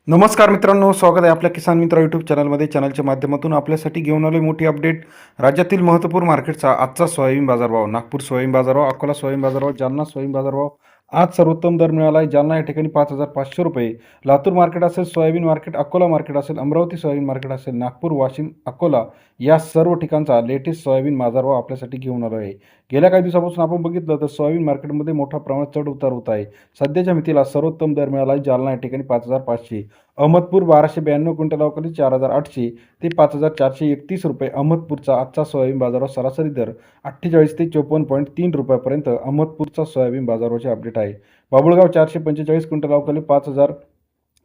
नमस्कार मित्रांनो, स्वागत आहे आपल्या किसान मित्र यूट्यूब चॅनलमध्ये. चॅनलच्या माध्यमातून आपल्यासाठी घेऊन आलो मोठी अपडेट. राज्यातील महत्त्वपूर्ण मार्केटचा आजचा सोयाबीन बाजारभाव. नागपूर सोयाबीन बाजारभाव, अकोला सोयाबीन बाजारभाव, जालना सोयाबीन बाजारभाव. आज सर्वोत्तम दर मिळाला आहे. जालना या ठिकाणी 5,500 रुपये. लातूर मार्केट असेल, सोयाबीन मार्केट, अकोला मार्केट असेल, अमरावती सोयाबीन मार्केट असेल, नागपूर, वाशिम, अकोला या सर्व ठिकाणचा लेटेस्ट सोयाबीन बाजारभाव आपल्यासाठी घेऊन आलो आहे. गेल्या काही दिवसापासून आपण बघितलं तर सोयाबीन मार्केटमध्ये मोठ्या प्रमाणात चढ उतार होत आहे. सध्याच्या मितीला सर्वोत्तम दर मिळाला आहे. जालना या ठिकाणी 5,500. अहमदपूर 1292 क्विंटल अवकाली 4,800 ते 5,431 रुपये. अहमदपूरचा आजचा सोयाबीन बाजारावर सरासरी दर 48 ते 54.3 रुपयापर्यंत अहमदपूरचा सोयाबीन बाजारावरचे अपडेट आहे. बाबुळगाव 445 क्विंटल अवकाली 5,000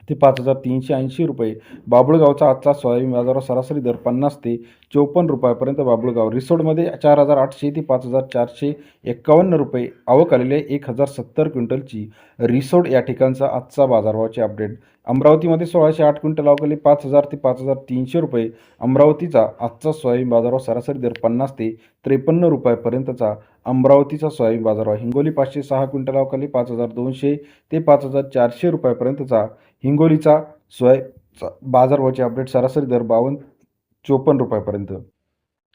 ते 5,380 रुपये. बाबुळगावचा आजचा सोयाबीन बाजारावर सरासरी दर 50 ते 54 रुपयापर्यंत बाबुळगाव. रिसोडमध्ये 4,800 ते 5,451 रुपये. आवक आलेली आहे 1,070 क्विंटलची. रिसोड या ठिकाणचा आजचा बाजारभावाचे अपडेट. अमरावतीमध्ये 1,608 क्विंटल अवकाली 5,000 ते 5,300 रुपये. अमरावतीचा आजचा सोयाबीन बाजारावर सरासरी दर 50 ते 53 रुपयापर्यंतचा अमरावतीचा सोयाबीन बाजारभाव. हिंगोली 506 क्विंटल अवकाली 5,200 ते 5,400 रुपयापर्यंतचा हिंगोलीचा बाजारभावाचे अपडेट. सरासरी दर 52-54 रुपयापर्यंत.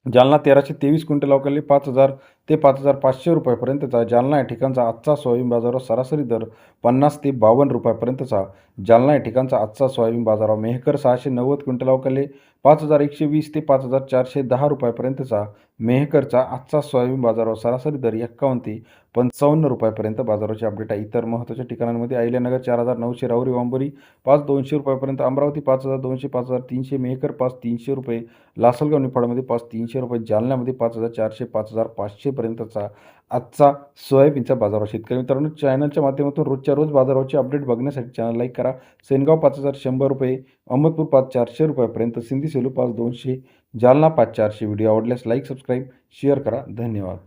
जालना 1,323 क्विंटल अवकाली 5,000 ते 5,500 रुपयापर्यंतचा जालना या ठिकाणचा आजचा सोयाबीन बाजारावर सरासरी दर 50 ते 52 रुपयापर्यंतचा जालना या ठिकाणचा आजचा सोयाबीन बाजारावर. मेहकर 690 क्विंटल अवकाली 5,120 ते 5,410 रुपयापर्यंतचा मेहकरचा आजचा सोयाबीन बाजारावर सरासरी दर 51 ते 55 रुपयापर्यंत बाजाराचे अपडेट आहे. इतर महत्त्वाच्या ठिकाणांमध्ये अहिल्यानगर 4,900, राहुरी वांबोरी 5,200 रुपयापर्यंत, अमरावती 5,200, 5,300, मेहकर 5,300 रुपये, लासलगाव निफाडमध्ये 5,300 रुपये, जालन्यामध्ये 5,400, 5,500 पर्यंतचा आजचा सोयाबीनचा बाजारभाव. शेतकरी मित्रांनो, चॅनलच्या माध्यमातून रोजच्या रोज बाजारावरचे अपडेट बघण्यासाठी चॅनल लाईक करा. सेनगाव 5,100 रुपये, अहमदपूर 5,400 रुपयापर्यंत, सिंधी सेलू 5,200, जालना 5,400. व्हिडिओ आवडल्यास लाईक, सबस्क्राईब, शेअर करा. धन्यवाद.